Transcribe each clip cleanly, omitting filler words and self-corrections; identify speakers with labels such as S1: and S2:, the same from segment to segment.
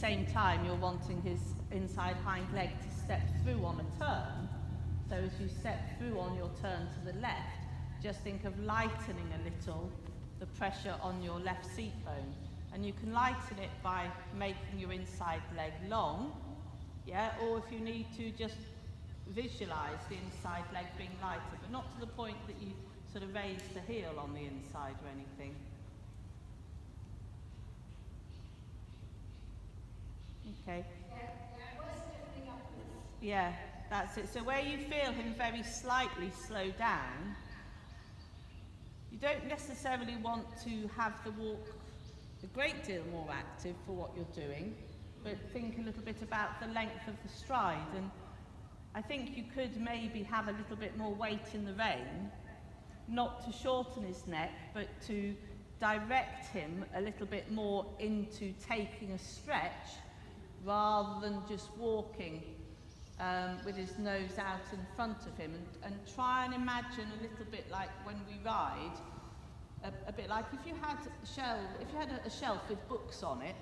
S1: same time you're wanting his inside hind leg to step through on a turn. So as you step through on your turn to the left, just think of lightening a little the pressure on your left seat bone. And you can lighten it by making your inside leg long, yeah, or if you need to, just visualize the inside leg being lighter, but not to the point that you sort of raise the heel on the inside or anything. Okay. Yeah, that's it. So where you feel him very slightly slow down, you don't necessarily want to have the walk a great deal more active for what you're doing, but think a little bit about the length of the stride. And I think you could maybe have a little bit more weight in the rein, not to shorten his neck, but to direct him a little bit more into taking a stretch rather than just walking with his nose out in front of him. And try and imagine a little bit like when we ride, a bit like if you had a shelf with books on it,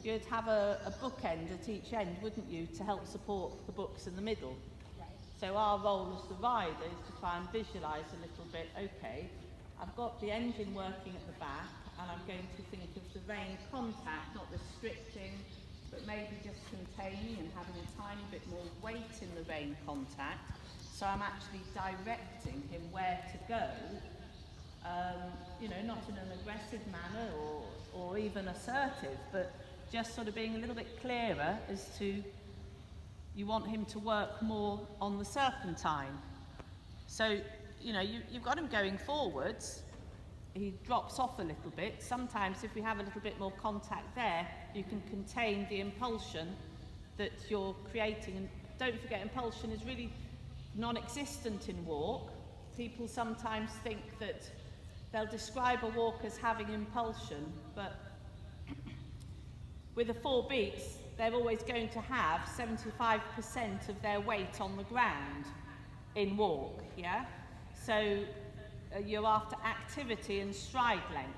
S1: you'd have a bookend at each end, wouldn't you, to help support the books in the middle. So our role as the rider is to try and visualise a little bit, okay, I've got the engine working at the back, and I'm going to think of the rein contact, not restricting, but maybe just containing and having a tiny bit more weight in the rein contact. So I'm actually directing him where to go, not in an aggressive manner or even assertive, but just sort of being a little bit clearer as to you want him to work more on the serpentine. So, you've got him going forwards, he drops off a little bit. Sometimes if we have a little bit more contact there, you can contain the impulsion that you're creating. And don't forget, impulsion is really non-existent in walk. People sometimes think that they'll describe a walk as having impulsion, but with the 4 beats, they're always going to have 75% of their weight on the ground in walk, yeah? So you're after activity and stride length.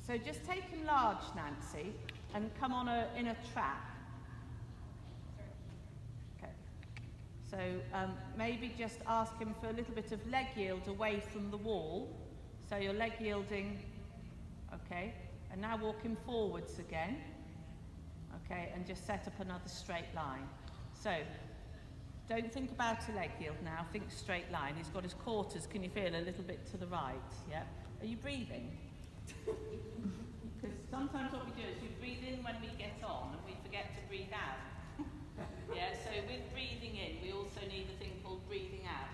S1: So just take him large, Nancy, and come on in a trap. Okay. So maybe just ask him for a little bit of leg yield away from the wall. So you're leg yielding, okay, and now walk him forwards again. Okay, and just set up another straight line. So, don't think about a leg yield now, think straight line. He's got his quarters, can you feel a little bit to the right, yeah? Are you breathing? Because sometimes what we do is we breathe in when we get on and we forget to breathe out. Yeah, so with breathing in, we also need a thing called breathing out.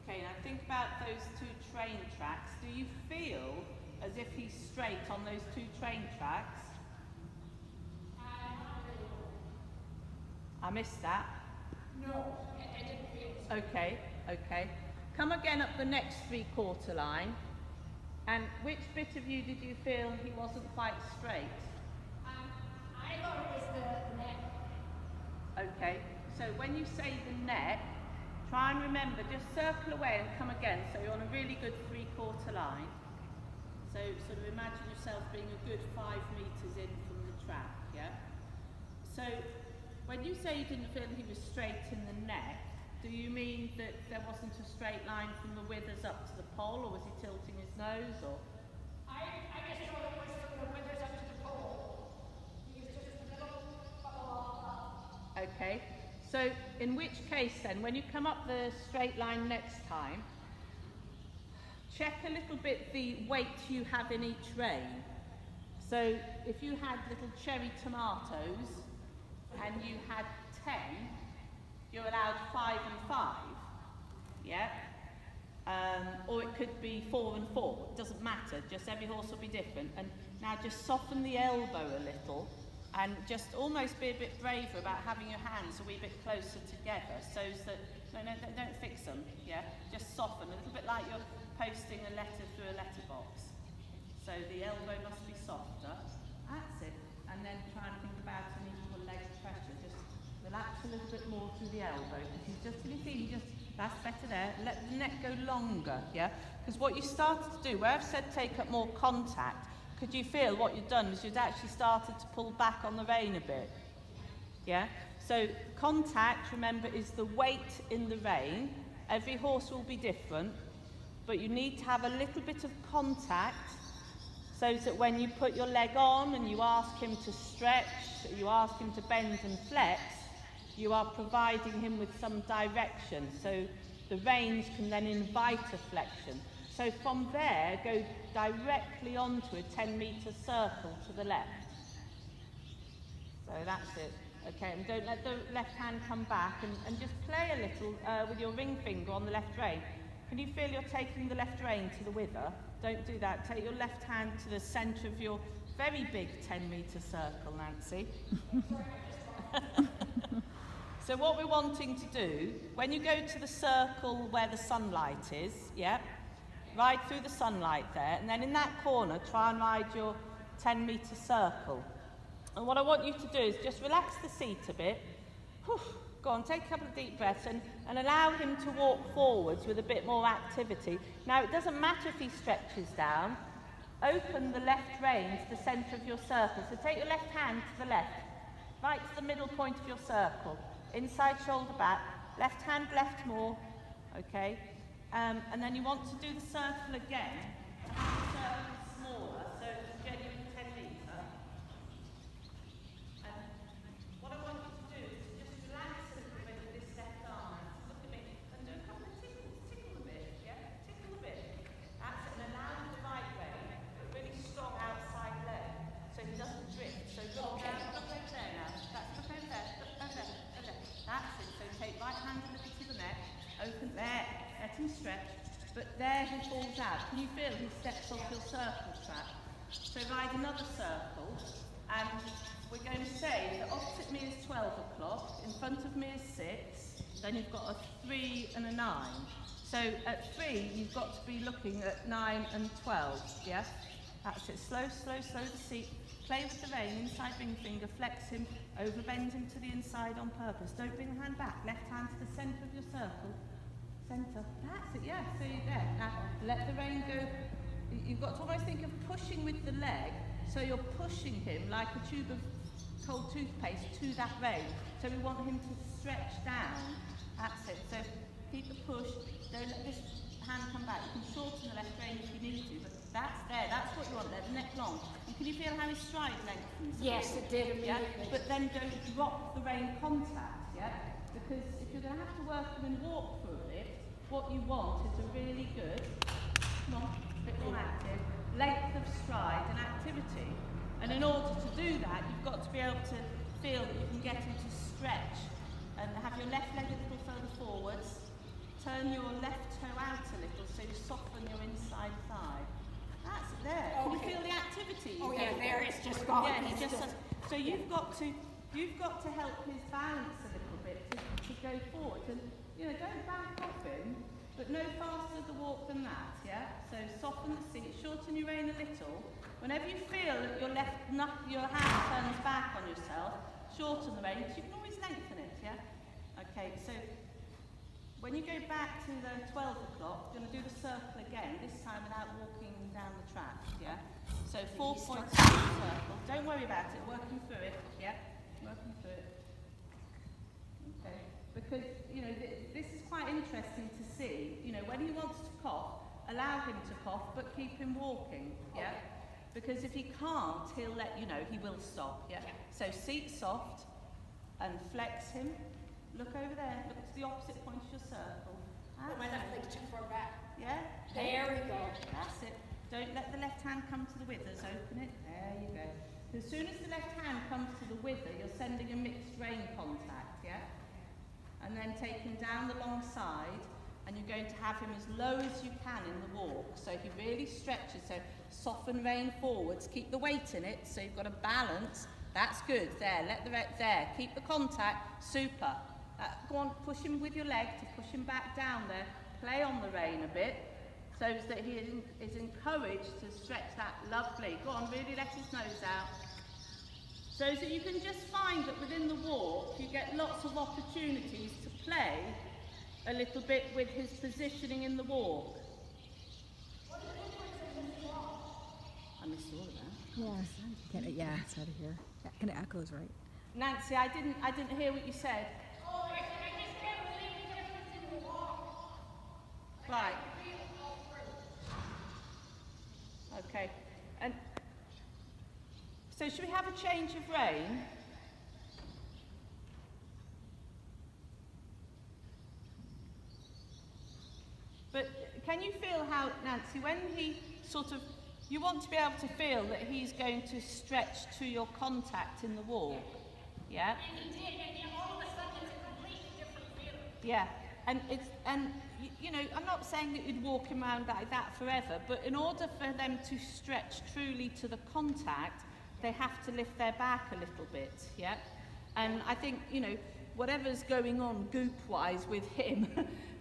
S1: Okay, now think about those 2 train tracks. Do you feel as if he's straight on those 2 train tracks? I missed that.
S2: No, I didn't feel it.
S1: Okay. Come again up the next 3/4 line. And which bit of you did you feel he wasn't quite straight?
S2: I thought it was the neck.
S1: Okay, so when you say the neck, try and remember, just circle away and come again, so you're on a really good 3/4 line. So sort of imagine yourself being a good 5 metres in from the track, yeah? So when you say you didn't feel he was straight in the neck, do you mean that there wasn't a straight line from the withers up to the pole, or was he tilting his nose, or?
S2: I just thought it was from the withers up to the pole. He was just a little bubble off.
S1: Okay, so in which case then, when you come up the straight line next time, check a little bit the weight you have in each rein. So if you had little cherry tomatoes and you had 10, you're allowed 5 and 5, yeah? Or it could be 4 and 4, it doesn't matter, just every horse will be different. And now just soften the elbow a little and just almost be a bit braver about having your hands a wee bit closer together, so that, no, don't fix them, yeah? Just soften, a little bit like you're posting a letter through a letterbox. So the elbow must be softer, that's it. And then try and think about an equal leg pressure, just relax a little bit more through the elbow. That's better there. Let the neck go longer, yeah? Because what you started to do, where I've said take up more contact, could you feel what you've done is you'd actually started to pull back on the rein a bit? Yeah? So contact, remember, is the weight in the rein. Every horse will be different, but you need to have a little bit of contact so that when you put your leg on and you ask him to stretch, you ask him to bend and flex, you are providing him with some direction. So the reins can then invite a flexion. So from there, go directly onto a 10-metre circle to the left. So that's it. Okay, and don't let the left hand come back, and just play a little with your ring finger on the left rein. Can you feel you're taking the left rein to the wither? Don't do that. Take your left hand to the centre of your very big 10-metre circle, Nancy. So what we're wanting to do, when you go to the circle where the sunlight is, yeah, ride through the sunlight there, and then in that corner, try and ride your 10-metre circle. And what I want you to do is just relax the seat a bit. Whew, go on, take a couple of deep breaths and allow him to walk forwards with a bit more activity. Now, it doesn't matter if he stretches down. Open the left rein to the centre of your circle. So take your left hand to the left, right to the middle point of your circle. Inside shoulder back, left hand left more, okay? And then you want to do the circle again. Have the circle smaller, so it's a genuine 10 metre. And what I want you to do is just relax a little bit with this left arm. Look at me and do a couple of tickles. Tickle a bit, yeah? Tickle a bit. That's it. And allow the right rein, but really strong outside leg, so he doesn't drift. So look down, look over there now. That's look over there, look over there, over there. That's it. So take right hand a little to the neck, open there, let him stretch. But there he falls out. Can you feel he steps off your circle track? So ride another circle, and we're going to say that opposite me is 12 o'clock, in front of me is 6, then you've got a 3 and a 9. So at 3, you've got to be looking at 9 and 12, yeah? That's it. Slow, slow, slow the seat. Play with the rein, inside ring finger, flex him, overbend him to the inside on purpose. Don't bring the hand back. Left hand to the centre of your circle. Centre. That's it, yeah, so you're there. Now, let the rein go. You've got to almost think of pushing with the leg, so you're pushing him like a tube of cold toothpaste to that rein. So we want him to stretch down. That's it. So keep the push. Don't let this hand come back. You can shorten the left rein if you need to, but that's there. That's what you want there, the neck long. And can you feel how his stride lengthens?
S2: Yes, it did immediately.
S1: Yeah? But then don't drop the rein contact, yeah? Because if you're going to have to work him and walk through it, what you want is a really good, come on, a bit more active, length of stride and activity. And in order to do that, you've got to be able to feel that you can get him to stretch and have your left leg a little further forwards, turn your left toe out a little so you soften your inside thigh. That's it there. Can you feel the activity?
S2: Oh yeah, there it's just gone.
S1: Yeah, he just so you've got to help his balance a little bit to go forward. And don't back off him, but no faster the walk than that, yeah? So soften the seat, shorten your rein a little. Whenever you feel that your hand turns back on yourself, shorten the rein, because you can always lengthen it, yeah? Okay, so when you go back to the 12 o'clock, you're going to do the circle again, this time without walking down the track, yeah? So 4 points in the circle. Don't worry about it, working through it, yeah? Working through it. Okay, because, this is quite interesting to see. When he wants to cough, allow him to cough, but keep him walking, yeah? Okay. Because if he can't, he'll let you know, he will stop, yeah? So seat soft and flex him. Look over there, look to the opposite point of your circle.
S2: Put my left leg too far back.
S1: Yeah?
S2: There we go.
S1: That's it. Don't let the left hand come to the withers, open it. There you go. As soon as the left hand comes to the wither, you're sending a mixed rein contact, yeah? And then take him down the long side, and you're going to have him as low as you can in the walk. So he really stretches, so soften rein forwards, keep the weight in it, so you've got a balance. That's good, there, there, keep the contact, super. Go on, push him with your leg to push him back down there, play on the rein a bit, so that he is encouraged to stretch that lovely. Go on, really let his nose out. So that you can just find that within the walk, you get lots of opportunities to play a little bit with his positioning in the walk. I missed all of that.
S3: Yes. Yeah, it's out of here. That kind of echoes, right?
S1: Nancy, I didn't hear what you said.
S2: Oh, I just can't believe the difference in the walk.
S1: Right.
S2: I feel all three.
S1: Okay. And so should we have a change of rein? But can you feel how, Nancy, when he sort of, you want to be able to feel that he's going to stretch to your contact in the walk? Yeah?
S2: And he did, and then all of a sudden it's a completely different feeling.
S1: Yeah. And you know, I'm not saying that you'd walk him around like that forever, but in order for them to stretch truly to the contact, they have to lift their back a little bit, yeah? And I think, you know, whatever's going on goop-wise with him,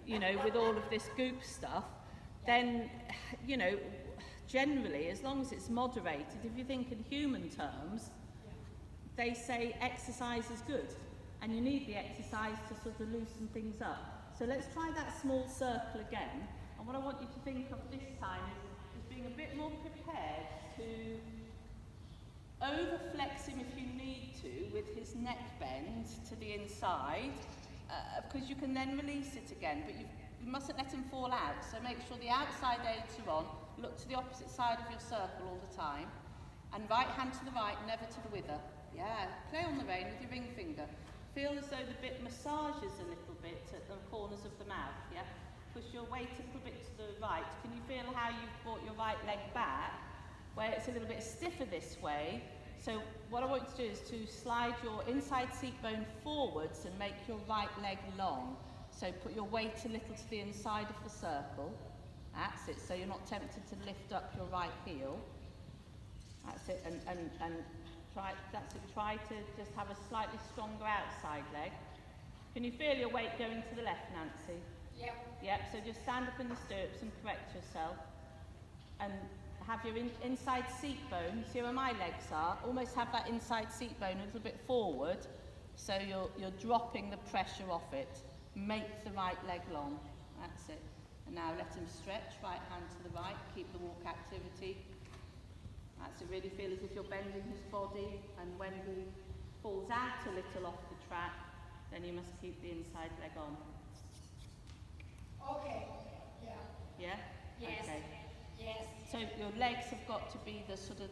S1: you know, with all of this goop stuff, then, you know, generally, as long as it's moderated, if you think in human terms, they say exercise is good, and you need the exercise to sort of loosen things up. So let's try that small circle again, and what I want you to think of this time is being a bit more prepared to overflex him if you need to with his neck bend to the inside, because you can then release it again, but you mustn't let him fall out. So make sure the outside aids are on, look to the opposite side of your circle all the time, and right hand to the right, never to the wither. Yeah, play on the rein with your ring finger. Feel as though the bit massages a little bit at the corners of the mouth, yeah? Push your weight a little bit to the right. Can you feel how you've brought your right leg back, where it's a little bit stiffer this way? So what I want you to do is to slide your inside seat bone forwards and make your right leg long. So put your weight a little to the inside of the circle. That's it, so you're not tempted to lift up your right heel. That's it, and try to just have a slightly stronger outside leg. Can you feel your weight going to the left, Nancy?
S2: Yep.
S1: Yep, so just stand up in the stirrups and correct yourself. And have your inside seat bone, see where my legs are, almost have that inside seat bone a little bit forward, so you're dropping the pressure off it. Make the right leg long, that's it. And now let him stretch, right hand to the right, keep the walk activity. That's it, really feel as if you're bending his body, and when he falls out a little off the track, then you must keep the inside leg on.
S2: Okay. Yeah.
S1: Yeah?
S2: Yes.
S1: Okay.
S2: Yes.
S1: So your legs have got to be the sort of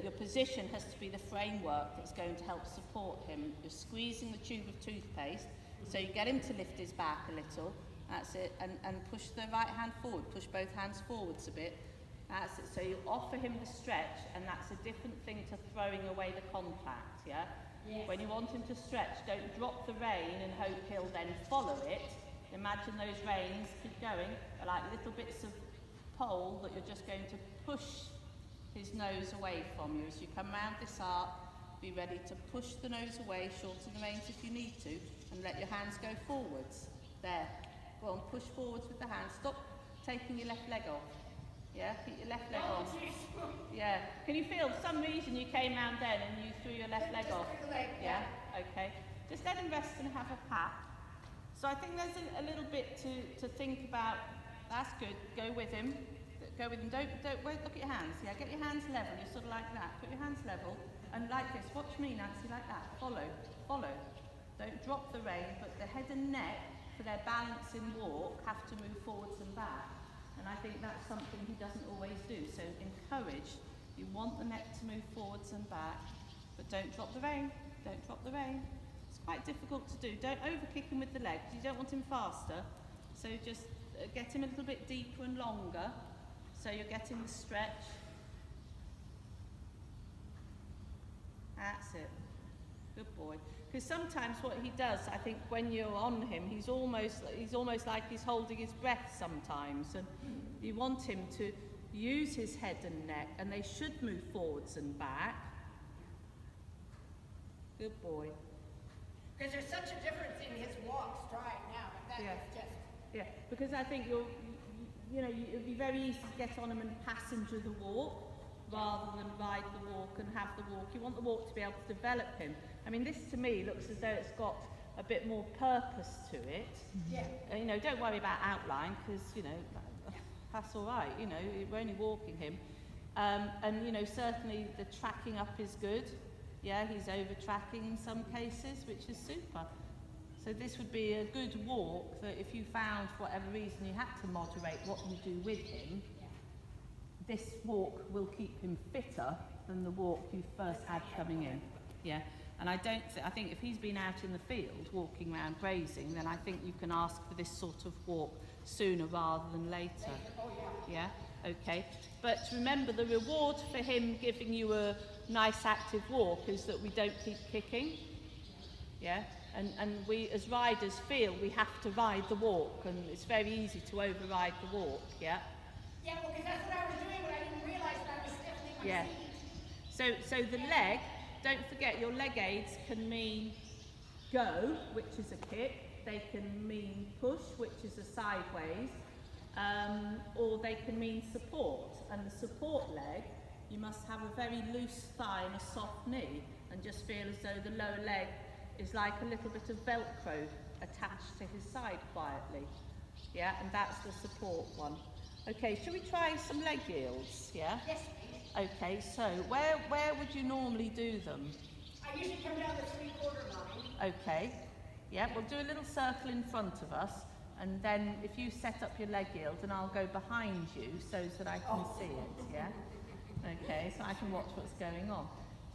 S1: your position has to be the framework that's going to help support him. You're squeezing the tube of toothpaste, so you get him to lift his back a little, that's it, and push the right hand forward, push both hands forwards a bit. That's it. So you offer him the stretch, and that's a different thing to throwing away the contact, yeah?
S2: Yes.
S1: When you want him to stretch, don't drop the rein and hope he'll then follow it. Imagine those reins, keep going, are like little bits of pole that you're just going to push his nose away from you. As you come round this arc, be ready to push the nose away, shorten the reins if you need to, and let your hands go forwards. There. Go on, push forwards with the hands. Stop taking your left leg off. Yeah, keep your left leg on. Yeah. Can you feel, for some reason you came round then and you threw your left leg off? Yeah, okay. Just let him rest and have a pat. So I think there's a little bit to think about. That's good. Go with him. Go with him. Don't wait, look at your hands. Yeah, get your hands level. You're sort of like that. Put your hands level and like this. Watch me, Nancy, like that. Follow. Follow. Don't drop the rein, but the head and neck, for their balance in walk, have to move forwards and back. And I think that's something he doesn't always do. So encourage, you want the neck to move forwards and back, but don't drop the rein. Don't drop the rein. It's quite difficult to do. Don't overkick him with the leg, because you don't want him faster. So just get him a little bit deeper and longer, so you're getting the stretch. That's it. Good boy. Because sometimes what he does, I think, when you're on him, he's almost like he's holding his breath sometimes, and you want him to use his head and neck, and they should move forwards and back. Good boy.
S2: Because there's such a difference in his walk stride now, but that is just...
S1: Yeah, because I think it'd be very easy to get on him and passenger the walk, rather than ride the walk and have the walk. You want the walk to be able to develop him. I mean, this to me looks as though it's got a bit more purpose to it.
S2: Yeah.
S1: Don't worry about outline, because, that's all right. We're only walking him. And you know, certainly the tracking up is good. Yeah, he's over tracking in some cases, which is super. So this would be a good walk that if you found for whatever reason you had to moderate what you do with him, this walk will keep him fitter than the walk you first had coming in. Yeah, and I think if he's been out in the field walking around grazing, then I think you can ask for this sort of walk sooner rather than later. Yeah, okay. But remember, the reward for him giving you a nice active walk is that we don't keep kicking. Yeah, and we as riders feel we have to ride the walk, and it's very easy to override the walk. Yeah.
S2: Yeah, well, because that's what I was doing, but I didn't realize that I was definitely my seat.
S1: So the leg, don't forget your leg aids can mean go, which is a kick. They can mean push, which is a sideways, or they can mean support. And the support leg, you must have a very loose thigh and a soft knee, and just feel as though the lower leg is like a little bit of Velcro attached to his side quietly. Yeah, and that's the support one. Okay, shall we try some leg yields? Yeah?
S2: Yes, please.
S1: Okay, so where would you normally do them?
S2: I usually come down the 3/4 line.
S1: Okay, yeah, we'll do a little circle in front of us, and then if you set up your leg yield, and I'll go behind you so that I can see it, yeah? Okay, so I can watch what's going on.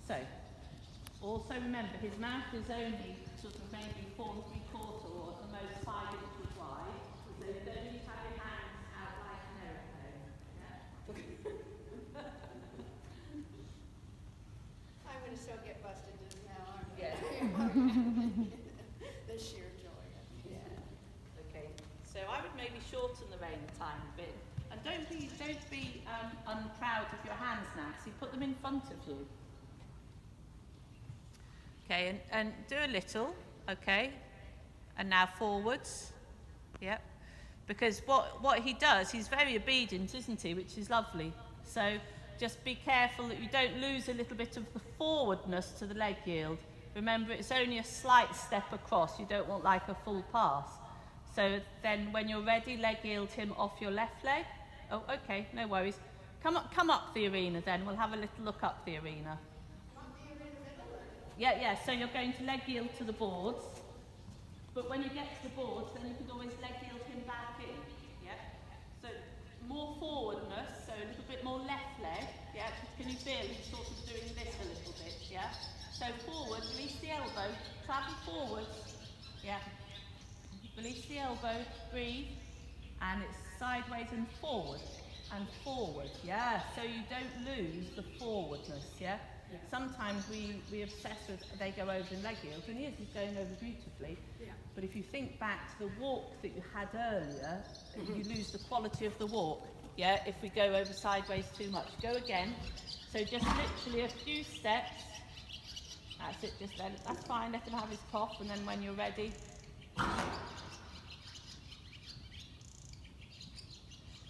S1: So, also remember, his mouth is only sort of maybe 4 3/4 or at the most 5 inches wide, so you don't need to have your hands out like an aeroplane. Yeah?
S2: I'm going to so get busted just now, aren't I?
S1: Yeah.
S2: The sheer joy. Yeah.
S1: Okay, so I would maybe shorten the rein time a bit, and don't be unproud of your hands, Nancy. Put them in front of you. Okay, and do a little, okay, and now forwards, yep, because what he does, he's very obedient, isn't he, which is lovely. So just be careful that you don't lose a little bit of the forwardness to the leg yield. Remember, it's only a slight step across, you don't want like a full pass. So then when you're ready, leg yield him off your left leg. Oh, okay, no worries. Come up the arena then, we'll have a little look up the arena. Yeah, so you're going to leg yield to the boards, but when you get to the boards, then you can always leg yield him back in, yeah? So more forwardness, so a little bit more left leg, yeah? Can you feel he's sort of doing this a little bit, yeah? So forward, release the elbow, travel forward, yeah? Release the elbow, breathe, and it's sideways and forward, yeah? So you don't lose the forwardness, yeah? Sometimes we obsess with they go over in leg yields, and he's going over beautifully. Yeah. But if you think back to the walk that you had earlier, you lose the quality of the walk. Yeah, if we go over sideways too much. Go again. So just literally a few steps. That's it. Just that's fine. Let him have his cough, and then when you're ready.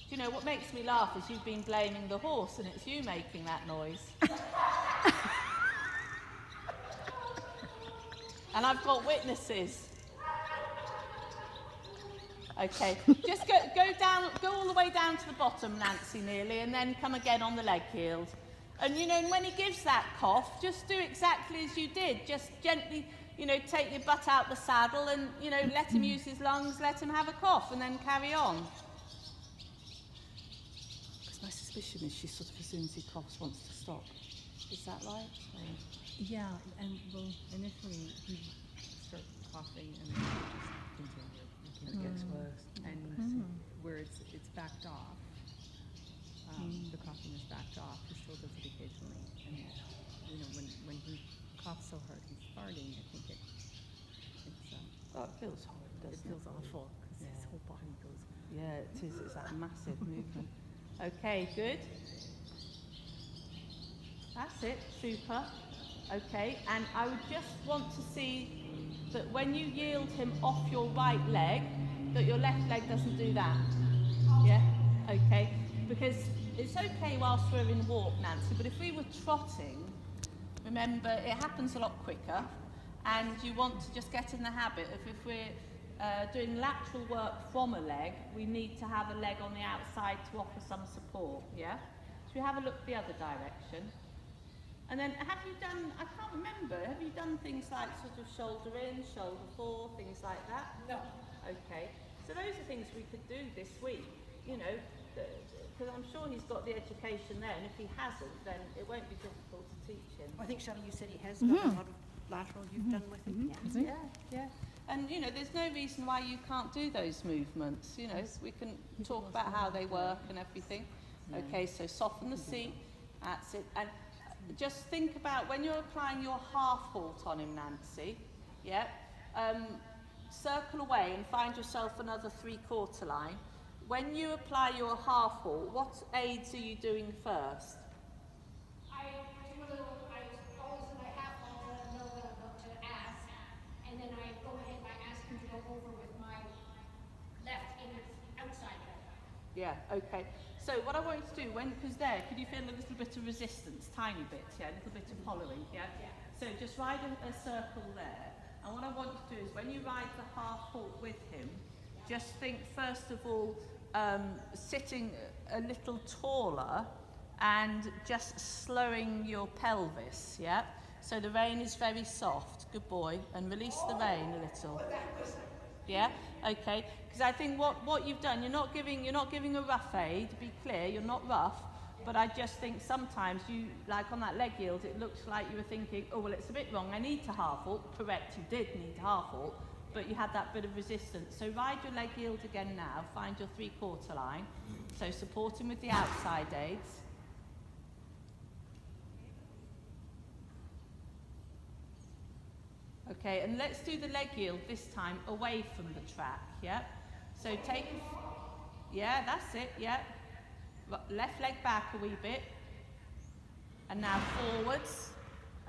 S1: Do you know what makes me laugh is you've been blaming the horse, and it's you making that noise. And I've got witnesses. Okay, just go all the way down to the bottom, Nancy, nearly, and then come again on the leg yield. And you know, when he gives that cough, just do exactly as you did. Just gently, you know, take your butt out the saddle and, you know, let him use his lungs, let him have a cough, and then carry on. Because my suspicion is she sort of, as soon as he coughs, wants to stop. Is that right?
S3: Yeah, and well, initially he started coughing and then it just continued. It gets worse. And where it's backed off, the coughing is backed off. He still does it occasionally. And you know, when he coughs so hard he's farting, I think it's
S1: Oh, it feels horrid, doesn't it?
S3: it feels awful because his whole body goes.
S1: Yeah, it is. It's that massive movement. Okay, good. That's it. Super. Okay, and I would just want to see that when you yield him off your right leg, that your left leg doesn't do that. Yeah? Okay. Because it's okay whilst we're in walk, Nancy, but if we were trotting, remember, it happens a lot quicker, and you want to just get in the habit of if we're doing lateral work from a leg, we need to have a leg on the outside to offer some support, yeah? Should we have a look the other direction? And then have you done, I can't remember, have you done things like sort of shoulder in, shoulder for, things like that?
S2: No.
S1: Okay, so those are things we could do this week, you know, because I'm sure he's got the education there, and if he hasn't, then it won't be difficult to teach him.
S2: I think, Shelley, you said he has got a lot of lateral you've done with him.
S1: Yeah, yeah. And, you know, there's no reason why you can't do those movements, you know, we can talk about how they work and everything. Okay, so soften the seat, that's it. And just think about when you're applying your half halt on him, Nancy, yeah, circle away and find yourself another 3/4 line. When you apply your half halt, what aids are you doing first?
S2: I do a little, I always when I have all that I know what I'm about to ask, and then I go ahead by asking to go over with my left inner outside leg.
S1: Yeah, okay. So what I want you to do, because there, could you feel a little bit of resistance, tiny bit, yeah, a little bit of hollowing, yeah?
S2: Yeah.
S1: So just ride a circle there, and what I want you to do is when you ride the half halt with him, just think first of all, sitting a little taller and just slowing your pelvis, yeah? So the rein is very soft, good boy, and release the rein a little. Yeah, okay. Because I think what you've done, you're not giving a rough aid. Be clear, you're not rough. But I just think sometimes you, like on that leg yield, it looks like you were thinking, oh well, it's a bit wrong. I need to half halt. Correct, you did need to half halt, but you had that bit of resistance. So ride your leg yield again now. Find your 3/4 line. So support him with the outside aids. Okay, and let's do the leg yield this time away from the track, yeah? So take, yeah, that's it, yeah. Left leg back a wee bit. And now forwards,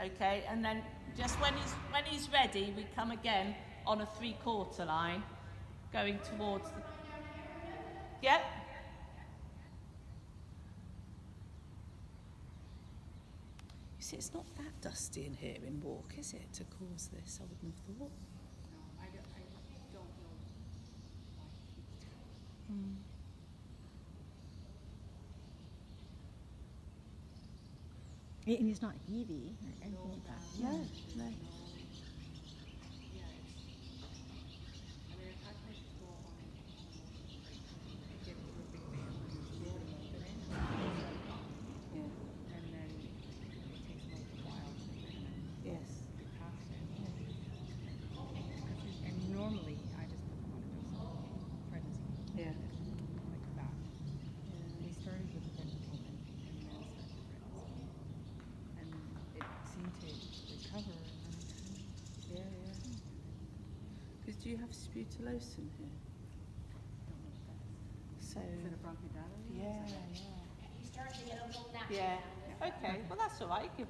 S1: okay? And then just when he's ready, we come again on a 3/4 line, going towards the, yeah? You see, it's not that dusty in here in Walk, is it, to cause this? I wouldn't have thought.
S3: No, I don't know why he keeps
S4: And he's not heavy or anything like that.
S1: No, no.
S3: Yeah, I mean, I've had places go on get into a big van and just load him up in it,
S1: Yeah.
S3: and then it takes them a while to
S1: Yes.
S3: get past it. And normally, I just put them on a dose of prednisone,
S1: Yeah.
S3: like that. We started with prednisone and then started prednisone. And it seemed to recover, and then it kind of,
S1: Yeah, yeah. Because do you have sputulosin here?
S3: don't know what that is.
S1: So,
S3: Is it a bronchodilator?
S1: yeah,
S2: He's starting to get a little nappy.
S1: yeah. Okay, well that's all right. Give